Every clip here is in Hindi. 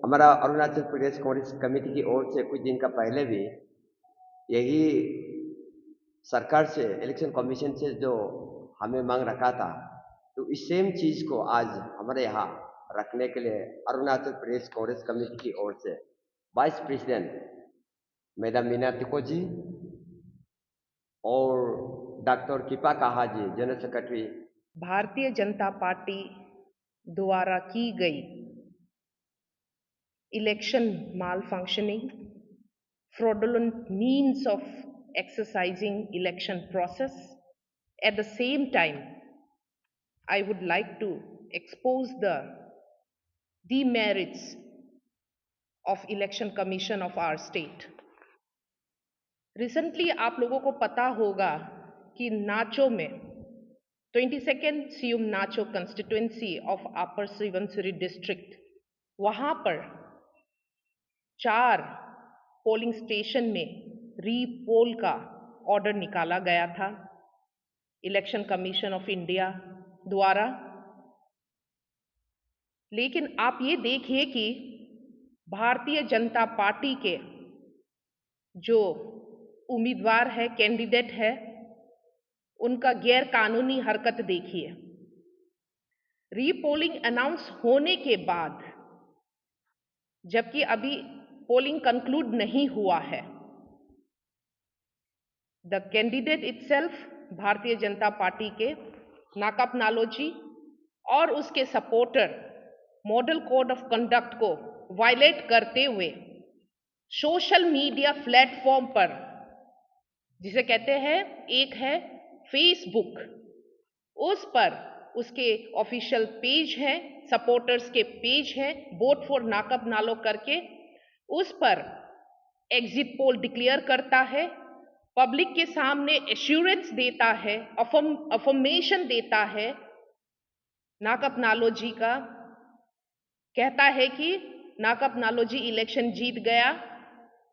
हमारा अरुणाचल प्रदेश कांग्रेस कमेटी की ओर से कुछ दिन का पहले भी यही सरकार से, इलेक्शन कमीशन से जो हमें मांग रखा था, तो इस सेम चीज को आज हमारे यहाँ रखने के लिए अरुणाचल प्रदेश कांग्रेस कमेटी की ओर से वाइस प्रेसिडेंट मैडम मीना तिको जी और डॉक्टर कृपा काहा जी, general secretary Bharatiya Janata party द्वारा की गई election mall functioning, fraudulent means of exercising election process. At the same time, I would like to expose the demerits of Election Commission of our state. Recently, आप लोगों को पता होगा कि नाचो में 22nd Siyum Nacho constituency of upper Subansiri district, वहां पर 4 पोलिंग स्टेशन में रीपोल का ऑर्डर निकाला गया था इलेक्शन कमीशन ऑफ इंडिया द्वारा। लेकिन आप ये देखिए कि भारतीय जनता पार्टी के जो उम्मीदवार है, कैंडिडेट है, उनका गैर कानूनी हरकत देखिए। रीपोलिंग अनाउंस होने के बाद, जबकि अभी पोलिंग कंक्लूड नहीं हुआ है, the candidate itself, Bharatiya Janata party के नाकप नालोजी और उसके supporter model code of conduct को वायलेट करते हुए सोशल मीडिया प्लेटफॉर्म पर, जिसे कहते हैं, एक है फेसबुक, उस पर उसके ऑफिशियल पेज है, सपोर्टर्स के पेज है, वोट फॉर नाकप नालो करके, उस पर एग्जिट पोल डिक्लेयर करता है, पब्लिक के सामने एश्योरेंस देता है, अफर्मेशन देता है। नाकप नालोजी का कहता है कि नाकप नालोजी इलेक्शन जीत गया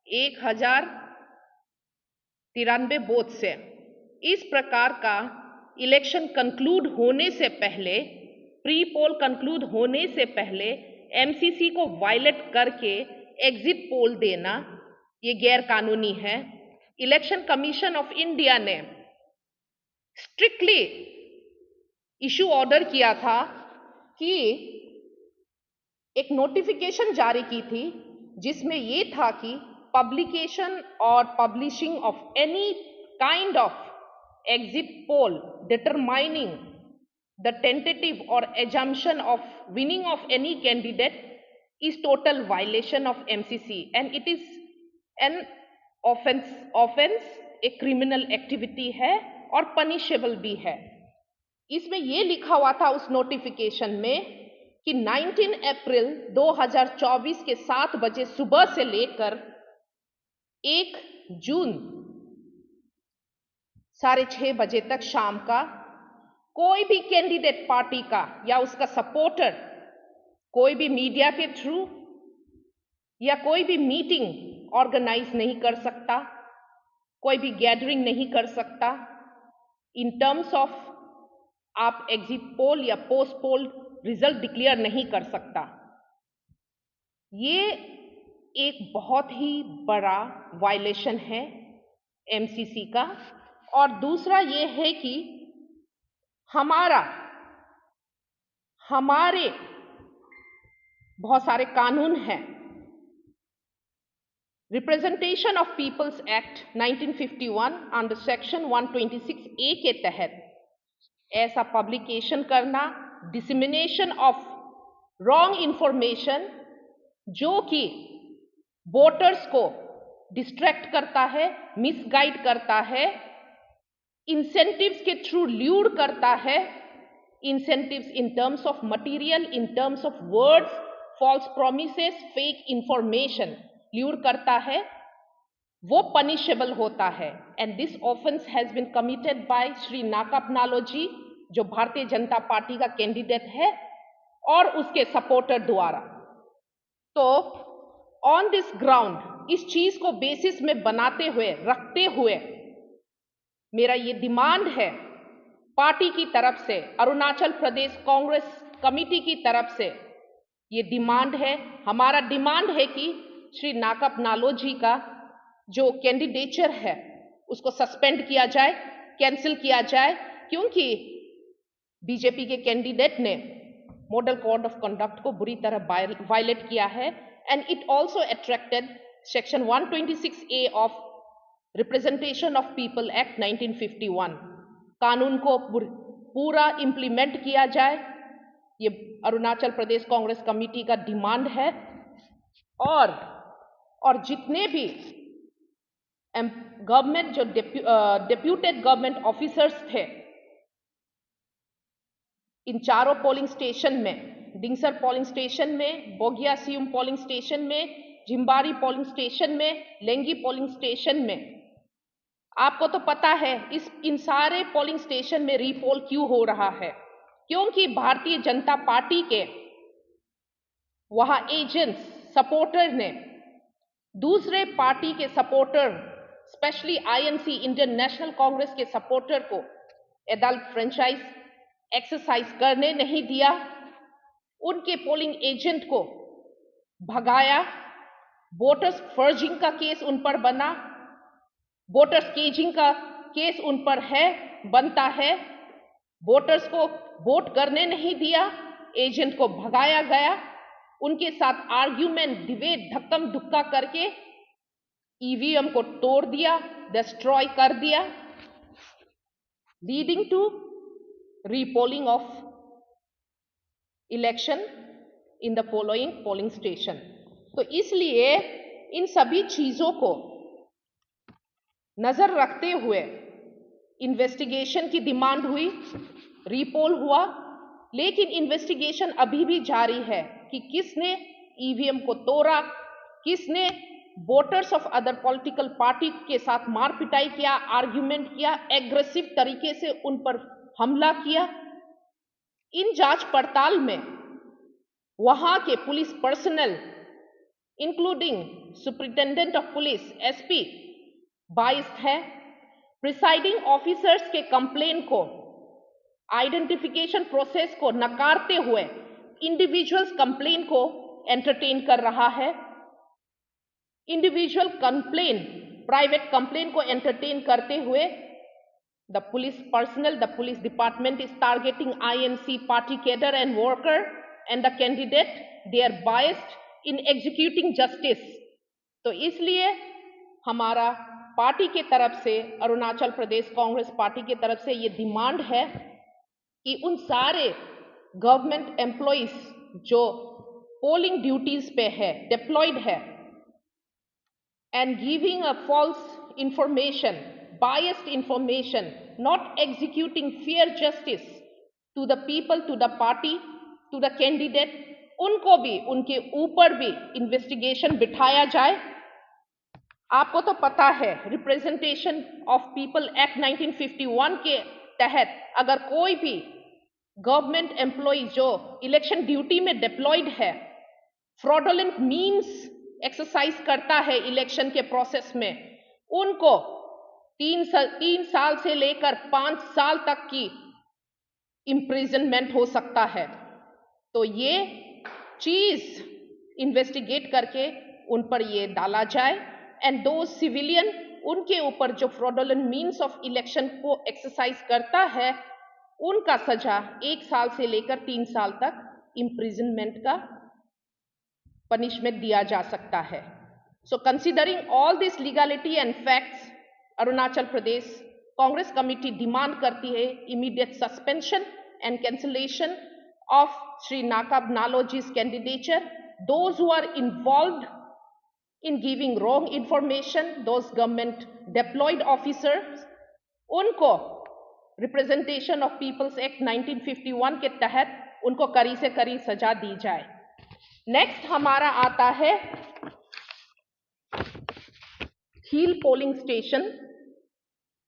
1093 वोट से। इस प्रकार का इलेक्शन कंक्लूड होने से पहले, प्री पोल कंक्लूड होने से पहले एमसीसी को वायलेट करके एग्जिट पोल देना, ये गैर कानूनी है। इलेक्शन कमीशन ऑफ इंडिया ने स्ट्रिक्टली इशू ऑर्डर किया था कि एक नोटिफिकेशन जारी की थी, जिसमें ये था कि पब्लिकेशन और publishing of any kind of exit poll determining the tentative or assumption of winning of any candidate is total violation of MCC, and it is an offense, एक criminal activity है और punishable भी है। इसमें ये लिखा हुआ था उस नोटिफिकेशन में कि 19 अप्रैल 2024 के 7 बजे सुबह से लेकर 1 जून 6:30 बजे तक शाम का कोई भी कैंडिडेट पार्टी का या उसका सपोर्टर कोई भी मीडिया के थ्रू या कोई भी मीटिंग ऑर्गेनाइज नहीं कर सकता, कोई भी गैदरिंग नहीं कर सकता इन टर्म्स ऑफ आप एग्जिट पोल या पोस्ट पोल रिजल्ट डिक्लेयर नहीं कर सकता। ये एक बहुत ही बड़ा वायलेशन है एमसीसी का। और दूसरा ये है कि हमारे बहुत सारे कानून हैं। Representation of people's act 1951 under section 126A के तहत ऐसा पब्लिकेशन करना, डिसमिनेशन ऑफ रॉन्ग इंफॉर्मेशन जो कि वोटर्स को डिस्ट्रैक्ट करता है, मिसगाइड करता है, इंसेंटिव्स के थ्रू ल्यूर करता है, incentives in terms of material, in terms of words, false promises, fake information lure करता है, वो पनिशेबल होता है। And this offence has been committed by Shri Nakap Nalo ji, जो भारतीय जनता पार्टी का कैंडिडेट है, और उसके सपोर्टर द्वारा। तो ऑन दिस ग्राउंड, इस चीज को बेसिस में बनाते हुए, रखते हुए, मेरा ये डिमांड है पार्टी की तरफ से, अरुणाचल प्रदेश कांग्रेस कमेटी की तरफ से, ये डिमांड है, हमारा डिमांड है कि श्री नाकप नालोजी का जो कैंडिडेचर है उसको सस्पेंड किया जाए, कैंसिल किया जाए, क्योंकि बीजेपी के कैंडिडेट ने मॉडल कोड ऑफ कंडक्ट को बुरी तरह वायलेट किया है and it also attracted section 126A of representation of people act 1951। कानून को पूरा इंप्लीमेंट किया जाए, ये अरुणाचल प्रदेश कांग्रेस कमेटी का डिमांड है। और जितने भी गवर्नमेंट जो डेप्यूटेड गवर्नमेंट ऑफिसर्स थे इन चारों पोलिंग स्टेशन में, डिंगसर पोलिंग स्टेशन में, बोगिया सियुम पोलिंग स्टेशन में, जिम्बारी पोलिंग स्टेशन में, लेंगी पोलिंग स्टेशन में, आपको तो पता है इन सारे पोलिंग स्टेशन में रीपोल क्यों हो रहा है? क्योंकि भारतीय जनता पार्टी के वहां एजेंट्स, सपोर्टर ने दूसरे पार्टी के supporter, specially INC Indian National Congress के सपोर्टर को एडल्ट फ्रेंचाइज एक्सरसाइज करने नहीं दिया, उनके पोलिंग एजेंट को भगाया, वोटर्स फर्जिंग का केस उन पर बना, वोटर्स केजिंग का केस उन पर बनता है, वोटर्स को वोट करने नहीं दिया, एजेंट को भगाया गया, उनके साथ आर्ग्यूमेंट, डिबेट, धक्कम धुक्का करके ईवीएम को तोड़ दिया, डिस्ट्रॉय कर दिया, leading to repolling of election in the following polling station. तो इसलिए इन सभी चीजों को नजर रखते हुए इन्वेस्टिगेशन की डिमांड हुई, रीपोल हुआ, लेकिन इन्वेस्टिगेशन अभी भी जारी है कि किसने ईवीएम को तोड़ा, किसने voters of other political party के साथ मार पिटाई किया, आर्ग्यूमेंट किया, एग्रेसिव तरीके से उन पर हमला किया। इन जांच पड़ताल में वहां के police personal including superintendent of police SP biased है। प्रिसाइडिंग ऑफिसर्स के कंप्लेन को, आइडेंटिफिकेशन प्रोसेस को नकारते हुए इंडिविजुअल्स कंप्लेन को एंटरटेन कर रहा है। इंडिविजुअल कंप्लेन, प्राइवेट कंप्लेन को एंटरटेन करते हुए the police department is targeting INC party cadre and worker and the candidate, they are biased in executing justice। तो इसलिए हमारा पार्टी के तरफ से, अरुणाचल प्रदेश कांग्रेस पार्टी के तरफ से ये डिमांड है कि उन सारे गवर्नमेंट एम्प्लॉइज जो पोलिंग ड्यूटीज पे है, डिप्लॉयड है, and giving a false information, biased information, not executing fair justice to the people, to the party, to the candidate, उनको भी, उनके ऊपर भी इन्वेस्टिगेशन बिठाया जाए। आपको तो पता है रिप्रेजेंटेशन ऑफ पीपल एक्ट 1951 के तहत अगर कोई भी गवर्नमेंट एम्प्लॉय जो इलेक्शन ड्यूटी में डिप्लॉयड है, फ्रॉडुलेंट मीन्स एक्सरसाइज करता है इलेक्शन के प्रोसेस में, उनको 3 साल से लेकर 5 साल तक की इम्प्रिजनमेंट हो सकता है। तो ये चीज इन्वेस्टिगेट करके उन पर ये डाला जाए एंड दो सिविलियन, उनके ऊपर जो फ्रॉडुलेंट मीन्स ऑफ इलेक्शन को एक्सरसाइज करता है, उनका सजा 1 साल से लेकर 3 साल तक इम्प्रिजनमेंट का पनिशमेंट दिया जा सकता है। So considering all this legality and facts, Arunachal Pradesh Congress committee demand करती है immediate suspension and cancellation of Shri Nakap Nalo ji's candidature, those who are involved in giving wrong information, those government deployed officers, उनको रिप्रेजेंटेशन ऑफ पीपल्स एक्ट 1951 के तहत उनको कड़ी से कड़ी सजा दी जाए। नेक्स्ट हमारा आता है Khil polling station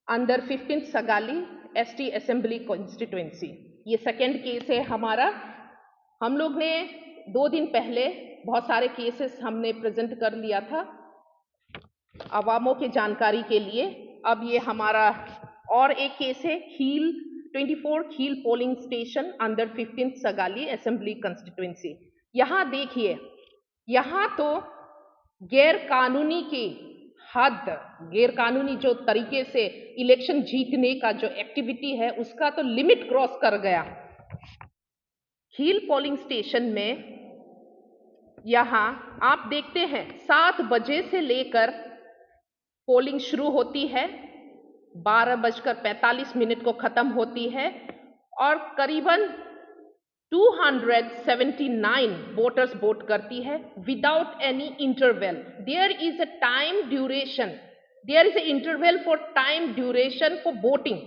under 15th Sagalee ST assembly constituency. ये सेकेंड केस है हमारा। हम लोग ने 2 दिन पहले बहुत सारे केसेस हमने प्रेजेंट कर लिया था अवामों के जानकारी के लिए। अब ये हमारा और एक केस है Khil 24 Khil polling station under 15th Sagalee assembly constituency. यहां देखिए, यहां तो गैर कानूनी की हद, गैर कानूनी जो तरीके से इलेक्शन जीतने का जो एक्टिविटी है उसका तो लिमिट क्रॉस कर गया। हील पोलिंग स्टेशन में यहां आप देखते हैं 7 बजे से लेकर पोलिंग शुरू होती है, 12:45 को खत्म होती है और करीबन 279 वोटर्स वोट करती है without any interval. There is a time duration, there is a interval for time duration for voting,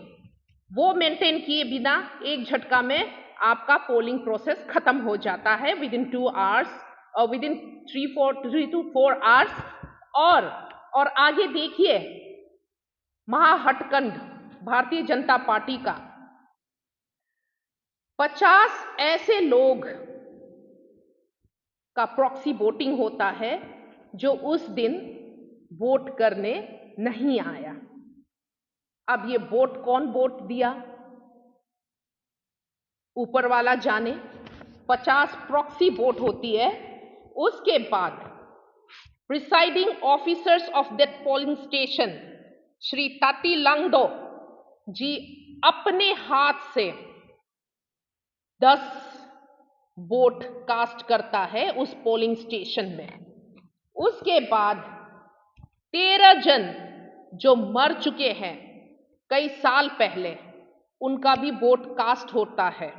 वो मेंटेन किए बिना एक झटका में आपका पोलिंग प्रोसेस खत्म हो जाता है विद इन 2 आवर्स और विद इन 3 to 4 आवर्स। और आगे देखिए, महाहटकंड भारतीय जनता पार्टी का 50 ऐसे लोग का प्रॉक्सी वोटिंग होता है जो उस दिन वोट करने नहीं आया। अब ये वोट कौन वोट दिया, ऊपर वाला जाने। 50 प्रॉक्सी वोट होती है, उसके बाद presiding officers of that polling station Shri Tati Langdo ji अपने हाथ से 10 वोट कास्ट करता है उस पोलिंग स्टेशन में। उसके बाद 13 जन जो मर चुके हैं कई साल पहले, उनका भी वोट कास्ट होता है।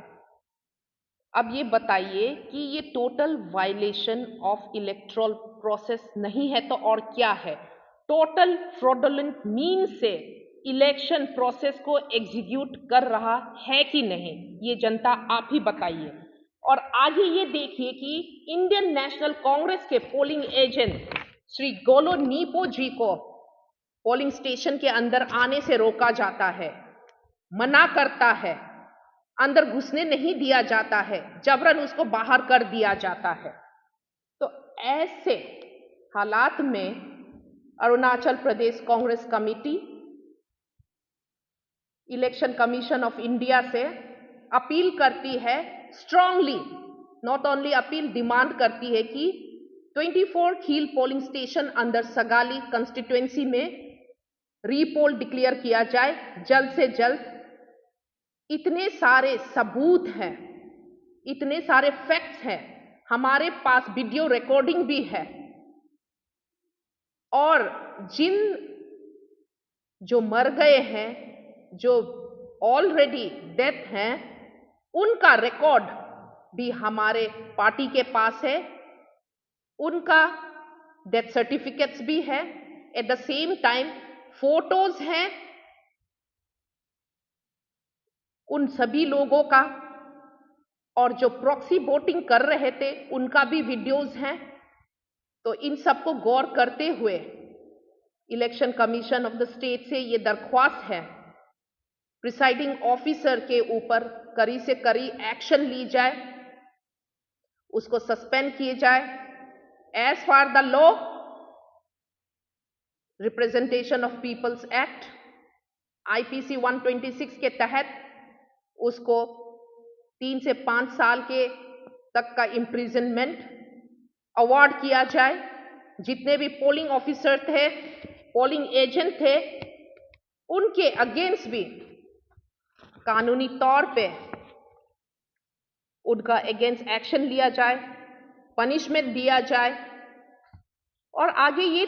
अब ये बताइए कि ये total violation of electoral process नहीं है तो और क्या है? टोटल फ्रॉडुलेंट मीन से इलेक्शन प्रोसेस को एग्जीक्यूट कर रहा है कि नहीं, ये जनता आप ही बताइए। और आगे ये देखिए कि इंडियन नेशनल कांग्रेस के पोलिंग एजेंट श्री गोलो नीपो जी को पोलिंग स्टेशन के अंदर आने से रोका जाता है, मना करता है, अंदर घुसने नहीं दिया जाता है, जबरन उसको बाहर कर दिया जाता है। तो ऐसे हालात में Arunachal Pradesh Congress committee election commission of India से अपील करती है, strongly, not only appeal, demand करती है कि 24 खील पोलिंग स्टेशन अंदर सगाली कंस्टिट्यूएंसी में रीपोल डिक्लेयर किया जाए जल्द से जल्द। इतने सारे सबूत हैं, इतने सारे फैक्ट्स हैं, हमारे पास वीडियो रिकॉर्डिंग भी है। और जिन जो मर गए हैं, जो ऑलरेडी डेथ हैं, उनका रिकॉर्ड भी हमारे पार्टी के पास है, उनका डेथ सर्टिफिकेट्स भी है, at the same time photos हैं उन सभी लोगों का, और जो प्रॉक्सी वोटिंग कर रहे थे उनका भी वीडियोज हैं। तो इन सबको गौर करते हुए election commission of the state से ये दरख्वास्त है, प्रिसाइडिंग ऑफिसर के ऊपर कड़ी से कड़ी एक्शन ली जाए, उसको सस्पेंड किए जाए। As far the law, representation of people's act IPC 126 के तहत उसको 3 से 5 साल के तक का इम्प्रिजनमेंट अवार्ड किया जाए। जितने भी पोलिंग ऑफिसर थे, पोलिंग एजेंट थे, उनके अगेंस्ट भी कानूनी तौर पे उनका अगेंस्ट एक्शन लिया जाए, पनिशमेंट दिया जाए। और आगे ये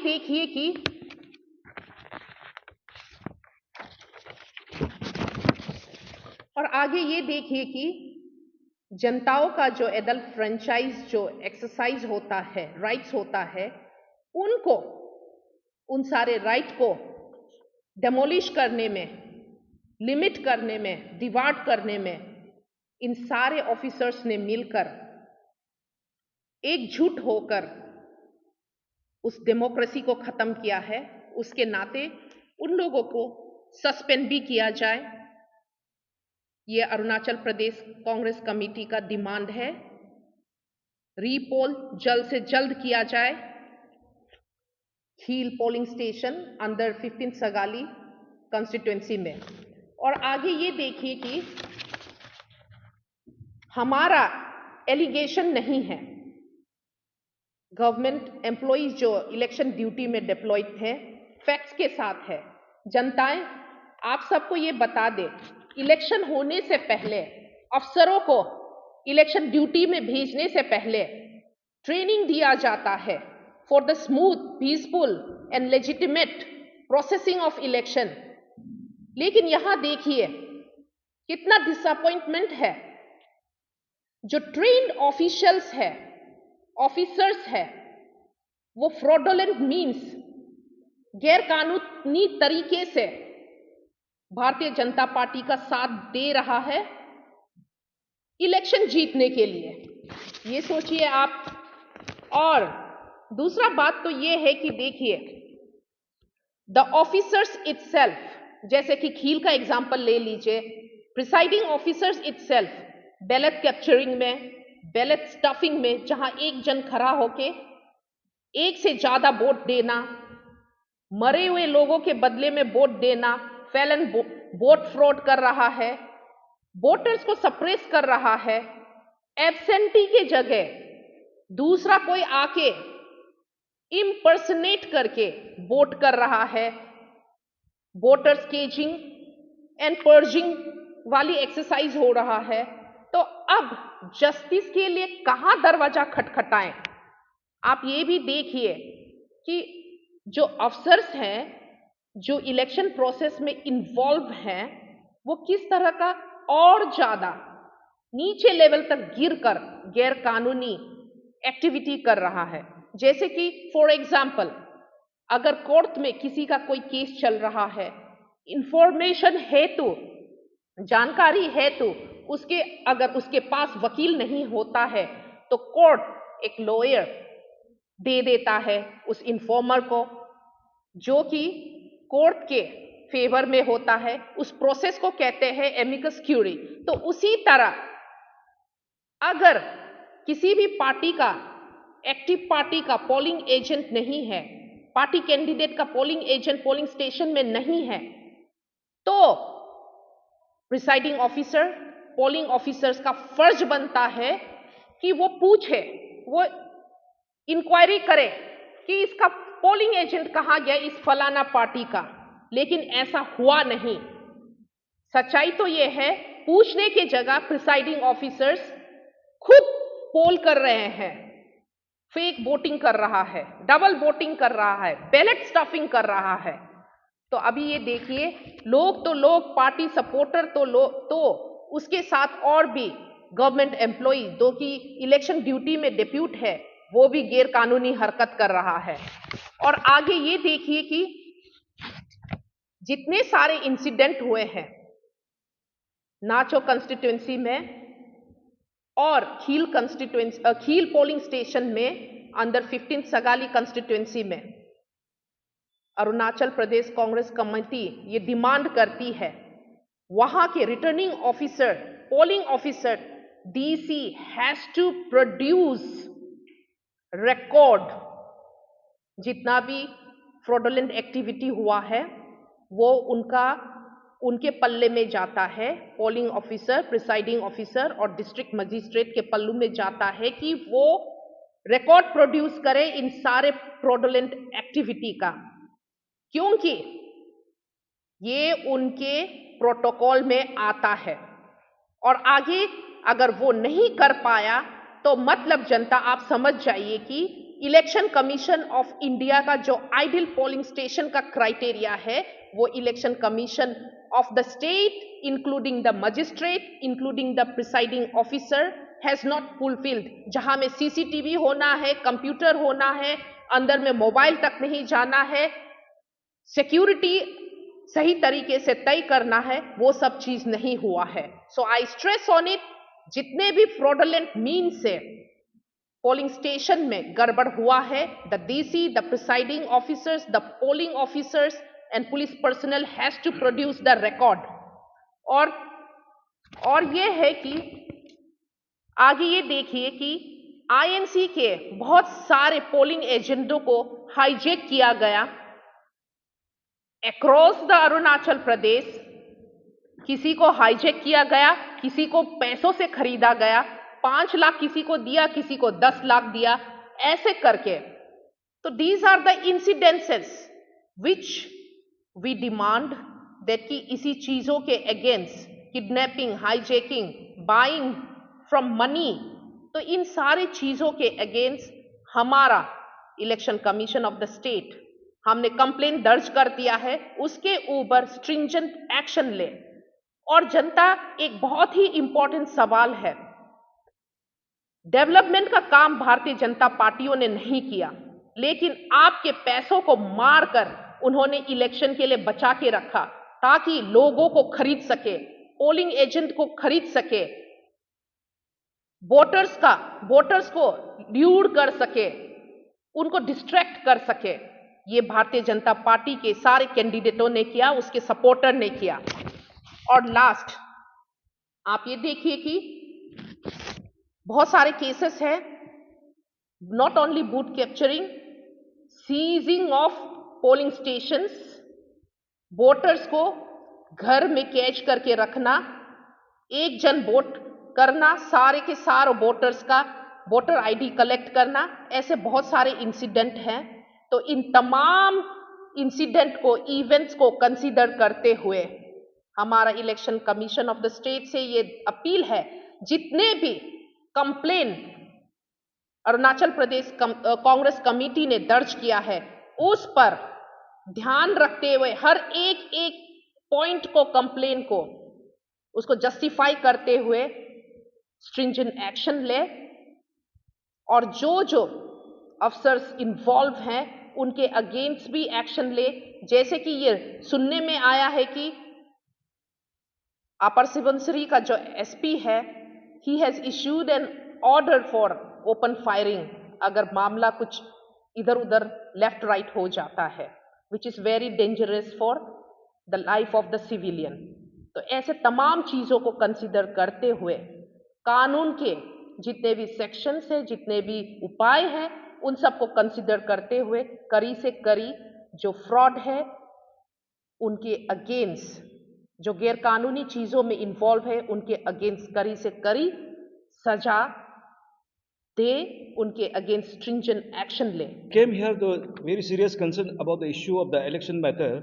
देखिए कि जनताओं का जो एडल्ट फ्रेंचाइज जो एक्सरसाइज होता है, राइट्स होता है, उनको उन सारे राइट को डेमोलिश करने में, लिमिट करने में, डिवाइड करने में इन सारे ऑफिसर्स ने मिलकर एकजुट होकर उस डेमोक्रेसी को खत्म किया है। उसके नाते उन लोगों को सस्पेंड भी किया जाए। ये अरुणाचल प्रदेश कांग्रेस कमेटी का डिमांड है। रीपोल जल्द से जल्द किया जाए Khil polling station under 15 Sagalee constituency में। और आगे ये देखिए कि हमारा एलिगेशन नहीं है, गवर्नमेंट एम्प्लॉइज जो इलेक्शन ड्यूटी में डिप्लॉयड थे, फैक्ट्स के साथ है। जनताएं, आप सबको ये बता दे, इलेक्शन होने से पहले अफसरों को इलेक्शन ड्यूटी में भेजने से पहले ट्रेनिंग दिया जाता है for the smooth, peaceful and legitimate processing of election. लेकिन यहां देखिए कितना डिसअपॉइंटमेंट है। जो ट्रेन्ड ऑफिशियल्स है, ऑफिसर्स है, वो फ्रॉडुलेंट मीन्स, गैर कानूनी तरीके से भारतीय जनता पार्टी का साथ दे रहा है इलेक्शन जीतने के लिए। ये सोचिए आप। और दूसरा बात तो ये है कि देखिए, द ऑफिसर्स इटसेल्फ, जैसे कि खील का एग्जांपल ले लीजिए, presiding officers itself ballot capturing में, बैलेट स्टफिंग में, जहां एक जन खड़ा होके एक से ज्यादा वोट देना, मरे हुए लोगों के बदले में वोट देना, फैलन वोट फ्रॉड कर रहा है, वोटर्स को सप्रेस कर रहा है, एब्सेंटी के जगह दूसरा कोई आके इम्पर्सनेट करके वोट कर रहा है, वोटर्स केजिंग एंड पर्जिंग वाली एक्सरसाइज हो रहा है। तो अब जस्टिस के लिए कहां दरवाजा खटखटाएं? आप ये भी देखिए कि जो अफसर्स हैं, जो इलेक्शन प्रोसेस में इन्वॉल्व हैं, वो किस तरह का और ज्यादा नीचे लेवल तक गिरकर गैर कानूनी एक्टिविटी कर रहा है। जैसे कि फॉर एग्जाम्पल, अगर कोर्ट में किसी का कोई केस चल रहा है, इंफॉर्मेशन हेतु, जानकारी हेतु अगर उसके पास वकील नहीं होता है, तो कोर्ट एक लॉयर दे देता है उस इन्फॉर्मर को, जो कि कोर्ट के फेवर में होता है। उस प्रोसेस को कहते हैं एमिकस क्यूरी। तो उसी तरह अगर किसी भी पार्टी का, एक्टिव पार्टी का पोलिंग एजेंट नहीं है, पार्टी कैंडिडेट का पोलिंग एजेंट पोलिंग स्टेशन में नहीं है, तो प्रिसाइडिंग ऑफिसर, पोलिंग ऑफिसर्स का फर्ज बनता है कि वो पूछे, वो इंक्वायरी करे कि इसका पोलिंग एजेंट कहां गया, इस फलाना पार्टी का। लेकिन ऐसा हुआ नहीं। सच्चाई तो यह है, पूछने की जगह प्रिसाइडिंग ऑफिसर्स खुद पोल कर रहे हैं, फेक वोटिंग कर रहा है, डबल वोटिंग कर रहा है, बैलेट स्टफिंग कर रहा है। तो अभी ये देखिए, लोग पार्टी सपोर्टर तो उसके साथ और भी गवर्नमेंट एम्प्लॉई जो कि इलेक्शन ड्यूटी में डिप्यूट है, वो भी गैर कानूनी हरकत कर रहा है। और आगे ये देखिए कि जितने सारे इंसिडेंट हुए हैं नाचो कंस्टिट्यूएंसी में और खील पोलिंग स्टेशन में, अंडर 15 सगाली कंस्टिट्यूएंसी में, अरुणाचल प्रदेश कांग्रेस कमेटी ये डिमांड करती है वहां के returning officer, polling officer, DC has to produce record, जितना भी फ्रॉडुलेंट एक्टिविटी हुआ है वो उनके पल्ले में जाता है। पोलिंग ऑफिसर, प्रिसाइडिंग ऑफिसर और डिस्ट्रिक्ट मजिस्ट्रेट के पल्लू में जाता है कि वो रिकॉर्ड प्रोड्यूस करे इन सारे फ्रॉडुलेंट एक्टिविटी का, क्योंकि ये उनके प्रोटोकॉल में आता है। और आगे अगर वो नहीं कर पाया तो मतलब जनता आप समझ जाइए कि इलेक्शन कमीशन ऑफ इंडिया का जो आइडियल पोलिंग स्टेशन का क्राइटेरिया है, वो election commission of the state including the magistrate, including the presiding officer has not fulfilled. जहां में सीसीटीवी होना है, कंप्यूटर होना है, अंदर में मोबाइल तक नहीं जाना है, सिक्योरिटी सही तरीके से तय करना है, वो सब चीज नहीं हुआ है। So I stress on it, जितने भी फ्रॉडुलेंट मीन से पोलिंग स्टेशन में गड़बड़ हुआ है, the DC, the presiding officers, the polling officers and police personnel has to produce the record. और ये है कि आगे ये देखिए कि आईएनसी के बहुत सारे पोलिंग एजेंटों को हाईजैक किया गया अक्रॉस द अरुणाचल प्रदेश। किसी को हाईजैक किया गया, किसी को पैसों से खरीदा गया, 5 लाख किसी को दिया, किसी को 10 लाख दिया, ऐसे करके। तो these are the incidences which we demand that कि इसी चीजों के against, kidnapping, hijacking, buying from money, तो इन सारी चीजों के अगेंस्ट हमारा election commission of the state, हमने कंप्लेंट दर्ज कर दिया है, उसके ऊपर स्ट्रिंजेंट एक्शन ले। और जनता, एक बहुत ही इंपॉर्टेंट सवाल है, डेवलपमेंट का काम भारतीय जनता पार्टियों ने नहीं किया, लेकिन आपके पैसों को मारकर उन्होंने इलेक्शन के लिए बचा के रखा ताकि लोगों को खरीद सके, पोलिंग एजेंट को खरीद सके, वोटर्स को ल्यूर कर सके, उनको डिस्ट्रैक्ट कर सके। ये भारतीय जनता पार्टी के सारे कैंडिडेटों ने किया, उसके सपोर्टर ने किया। और लास्ट, आप ये देखिए कि बहुत सारे केसेस हैं, not only booth capturing, seizing of polling stations, voters को घर में कैच करके रखना, एक जन वोट करना, सारे के सारे वोटर्स का वोटर आईडी कलेक्ट करना, ऐसे बहुत सारे इंसिडेंट हैं। तो इन तमाम इंसिडेंट को, इवेंट्स को कंसीडर करते हुए हमारा election commission of the state से ये अपील है, जितने भी complain Arunachal Pradesh Congress committee ने दर्ज किया है, उस पर ध्यान रखते हुए हर एक पॉइंट को, कंप्लेन को, उसको जस्टिफाई करते हुए स्ट्रिंजेंट एक्शन ले, और जो अफसर्स इन्वॉल्व हैं उनके अगेंस्ट भी एक्शन ले। जैसे कि ये सुनने में आया है कि अपर सुबनसिरी का जो एसपी है, he has issued an order for open firing अगर मामला कुछ इधर उधर लेफ्ट राइट हो जाता है, which is very dangerous for the life of the civilian. तो ऐसे तमाम चीजों को कंसीडर करते हुए कानून के जितने भी सेक्शंस हैं, जितने भी उपाय हैं, उन सबको कंसीडर करते हुए कड़ी से कड़ी जो फ्रॉड है उनके अगेंस्ट, जो गैर कानूनी चीजों में इन्वॉल्व है उनके अगेंस्ट कड़ी से कड़ी सजा दे, उनके अगेंस्ट स्ट्रिंजेंट एक्शन ले। Came here the very serious concern about the issue of the election matter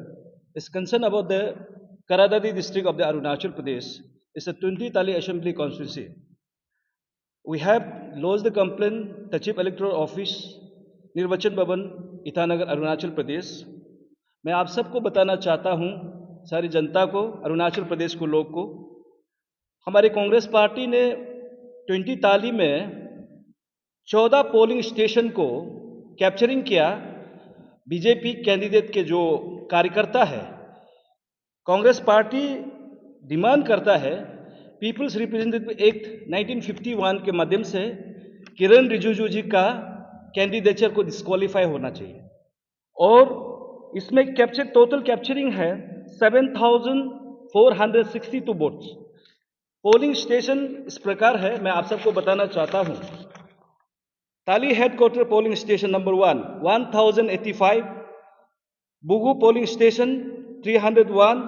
is concern about the Karadadi district of the Arunachal Pradesh. It's a 20 Tali Assembly constituency. We have lodged the complaint the Chief Electoral Office, निर्वाचन भवन, ईटानगर, अरुणाचल प्रदेश। मैं आप सबको बताना चाहता हूं, सारी जनता को, अरुणाचल प्रदेश को, लोग को, हमारी कांग्रेस पार्टी ने 20 ताली में 14 पोलिंग स्टेशन को कैप्चरिंग किया। बीजेपी कैंडिडेट के जो कार्यकर्ता है, कांग्रेस पार्टी डिमांड करता है पीपल्स रिप्रेजेंटेटिव एक्ट 1951 के माध्यम से किरण रिजिजू जी का कैंडिडेचर को डिस्क्वालीफाई होना चाहिए। और इसमें टोटल कैप्चरिंग है 7,462 वोट्स। पोलिंग स्टेशन इस प्रकार है, मैं आप सबको बताना चाहता हूं। Tali headquarter polling station number 1 1085, Bugu polling station 301,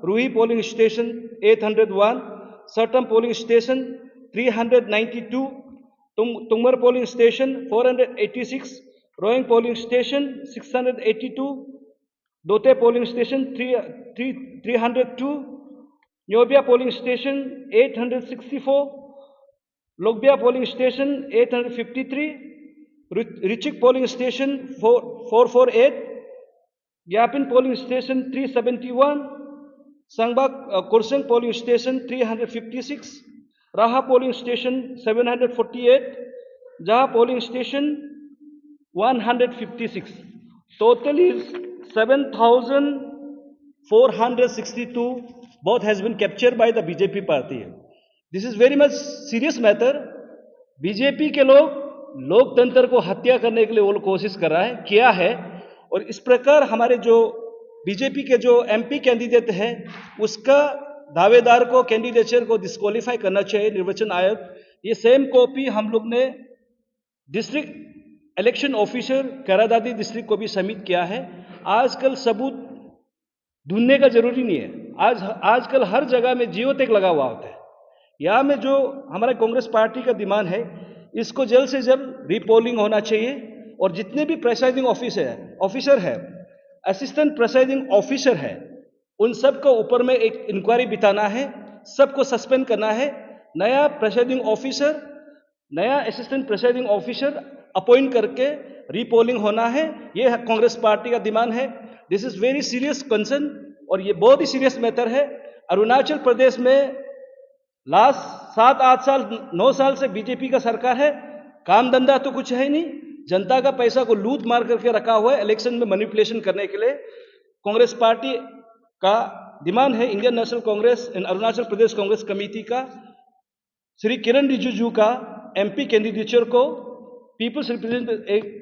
Ruhi polling station 801, Sartam polling station 392, Tungmar polling station 486, Roing polling station 682, Dote polling station 302, Nyobia polling station 864, Lokbia polling station 853, Richik polling station 448, Gyapin polling station 371, Sangba Kurseng polling station 356, Raha polling station 748, Jaha polling station 156. Total is 7,462 vote has been captured by the BJP party. This is very much serious matter. BJP के लोग लोकतंत्र को हत्या करने के लिए वो कोशिश कर रहा है, किया है। और इस प्रकार हमारे जो बीजेपी के जो एमपी कैंडिडेट है, उसका दावेदार को कैंडिडेचर को डिस्क्वालीफाई करना चाहिए निर्वाचन आयोग। ये सेम कॉपी हम लोग ने डिस्ट्रिक्ट इलेक्शन ऑफिसर करादादी डिस्ट्रिक्ट को भी सबमिट किया है। आजकल सबूत ढूंढने का जरूरी नहीं है, आजकल हर जगह में जियो टैग लगा हुआ होता है। यहाँ में जो हमारा कांग्रेस पार्टी का डिमांड है इसको जल्द से जल्द रीपोलिंग होना चाहिए और जितने भी प्रेसाइडिंग ऑफिसर है, असिस्टेंट प्रेसाइडिंग ऑफिसर है, उन सब को ऊपर में एक इंक्वायरी बिताना है, सबको सस्पेंड करना है, नया प्रेसाइडिंग ऑफिसर, नया असिस्टेंट प्रेसाइडिंग ऑफिसर अपॉइंट करके रीपोलिंग होना है। ये कांग्रेस पार्टी का डिमांड है। This is very serious concern और ये बहुत ही सीरियस मैटर है। अरुणाचल प्रदेश में लास्ट 7-8 साल 9 साल से बीजेपी का सरकार है, काम धंधा तो कुछ है नहीं, जनता का पैसा को लूट मार करके रखा हुआ है इलेक्शन में मैनिपुलेशन करने के लिए। कांग्रेस पार्टी का डिमांड है, Indian National Congress and Arunachal Pradesh Congress committee का, श्री किरण रिजिजू का एमपी कैंडिडेचर को पीपल्स रिप्रेजेंटेटिव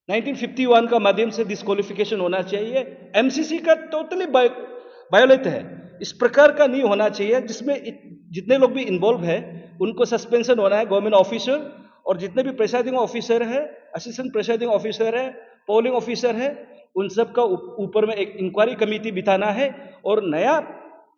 1951 का माध्यम से डिस्क्वालिफिकेशन होना चाहिए। एमसीसी का टोटली वायोलेट है, इस प्रकार का नहीं होना चाहिए, जिसमें जितने लोग भी इन्वॉल्व है उनको सस्पेंशन होना है, गवर्नमेंट ऑफिसर, और जितने भी प्रेसाइडिंग ऑफिसर है, असिस्टेंट प्रेसाइडिंग ऑफिसर है, पोलिंग ऑफिसर है, उन सब का ऊपर में एक इंक्वायरी कमेटी बिठाना है और नया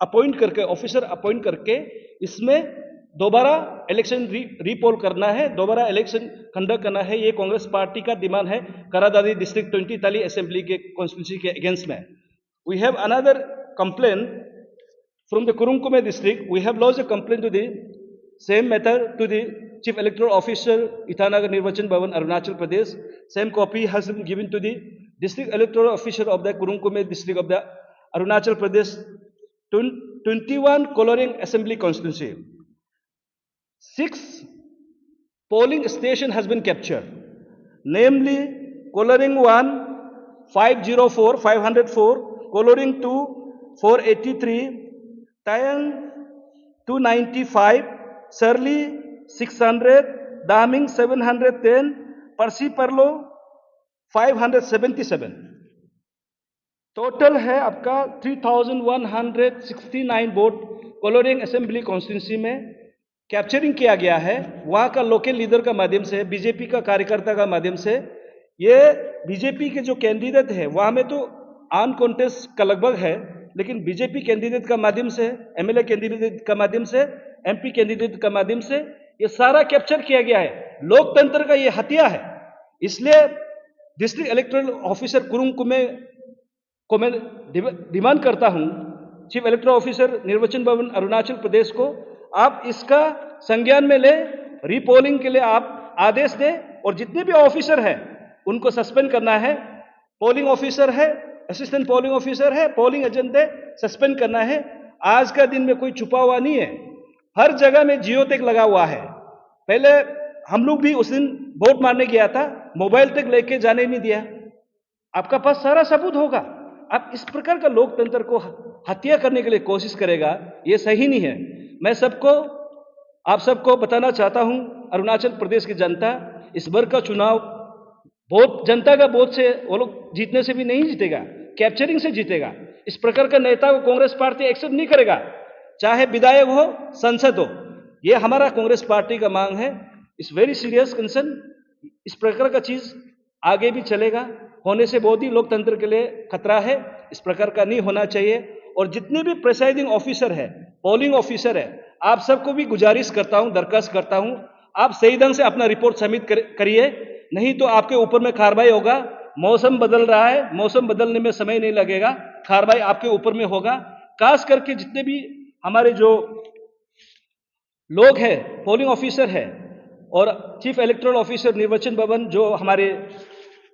अपॉइंट करके ऑफिसर अपॉइंट करके इसमें दोबारा इलेक्शन रीपोल करना है, दोबारा इलेक्शन कंडक्ट करना है। ये कांग्रेस पार्टी का डिमांड है करादादी डिस्ट्रिक्ट 20 ताली असेंबली के कॉन्स्टिट्यूंसी के अगेंस्ट में। We have another complaint from the Kurung Kumey district. We have launched a complaint to the same matter to the chief electoral officer Itanagar Nirvachan Bhavan Arunachal Pradesh. Same copy has been given to the district electoral officer of the Kurung Kumey district of the Arunachal Pradesh 21 Koloriang assembly constituency. 6 polling station has been captured, namely Coloring 1 504 504, Coloring 2 483, Tayang 295, Shirley 600, Daming 710, Percy Parlo 577। Total है आपका 3169 वोट कोलोरिंग असेंबली कॉन्स्टिट्यूंसी में कैप्चरिंग किया गया है। वहाँ का लोकल लीडर का माध्यम से, बीजेपी का कार्यकर्ता का माध्यम से। ये बीजेपी के जो कैंडिडेट है वहाँ में तो आन कॉन्टेस्ट का लगभग है, लेकिन बीजेपी कैंडिडेट का माध्यम से, एमएलए कैंडिडेट का माध्यम से, एमपी कैंडिडेट का माध्यम से ये सारा कैप्चर किया गया है। लोकतंत्र का ये हत्या है। इसलिए डिस्ट्रिक्ट इलेक्टोरल ऑफिसर कुरुंकुमे को मैं डिमांड करता हूं, चीफ इलेक्टोरल ऑफिसर निर्वाचन भवन अरुणाचल प्रदेश को, आप इसका संज्ञान में ले, रीपोलिंग के लिए आप आदेश दें और जितने भी ऑफिसर हैं उनको सस्पेंड करना है। पोलिंग ऑफिसर है, असिस्टेंट पोलिंग ऑफिसर है, पोलिंग एजेंट है, सस्पेंड करना है। आज का दिन में कोई छुपा हुआ नहीं है, हर जगह में जियो तक लगा हुआ है। पहले हम लोग भी उस दिन वोट मारने गया था, मोबाइल तक लेके जाने नहीं दिया। आपका पास सारा सबूत होगा। आप इस प्रकार का लोकतंत्र को हत्या करने के लिए कोशिश करेगा, ये सही नहीं है। मैं आप सबको बताना चाहता हूं, अरुणाचल प्रदेश की जनता इस बार का चुनाव बहुत जनता का वोट से, वो लोग जीतने से भी नहीं जीतेगा, कैप्चरिंग से जीतेगा। इस प्रकार का नेता को कांग्रेस पार्टी एक्सेप्ट नहीं करेगा, चाहे विधायक हो, संसद हो। ये हमारा कांग्रेस पार्टी का मांग है। इस वेरी सीरियस कंसर्न। इस प्रकार का चीज आगे भी चलेगा, होने से बहुत ही लोकतंत्र के लिए खतरा है। इस प्रकार का नहीं होना चाहिए। और जितने भी प्रेसाइडिंग ऑफिसर है, पोलिंग ऑफिसर है, आप सबको भी गुजारिश करता हूं, दरखास्त करता हूं, आप सही ढंग से अपना रिपोर्ट सबमिट करिए, नहीं तो आपके ऊपर में कार्रवाई होगा। मौसम बदल रहा है, मौसम बदलने में समय नहीं लगेगा, कार्रवाई आपके ऊपर में होगा। खास करके जितने भी हमारे जो लोग हैं, पोलिंग ऑफिसर है और चीफ इलेक्टोरल ऑफिसर निर्वाचन भवन, जो हमारे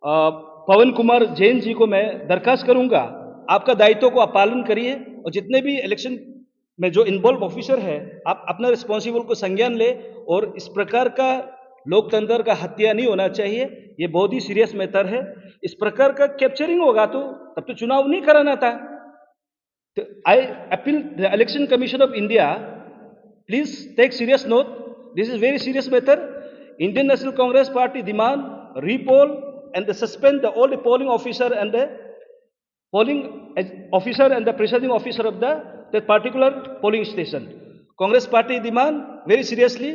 पवन कुमार जैन जी को मैं दरखास्त करूंगा, आपका दायित्व को आप पालन करिए। और जितने भी इलेक्शन में जो इन्वॉल्व ऑफिसर है, आप अपना रिस्पॉन्सिबल को संज्ञान ले। और इस प्रकार का लोकतंत्र का हत्या नहीं होना चाहिए, ये बहुत ही सीरियस मैटर है। इस प्रकार का कैप्चरिंग होगा तो तब तो चुनाव नहीं कराना था। तो I appeal the Election commission of India, please take serious note, this is very serious matter. Indian National Congress party demand repoll and suspend all the polling officer and the polling officer and the presiding officer of that particular polling station. Congress party demand very seriously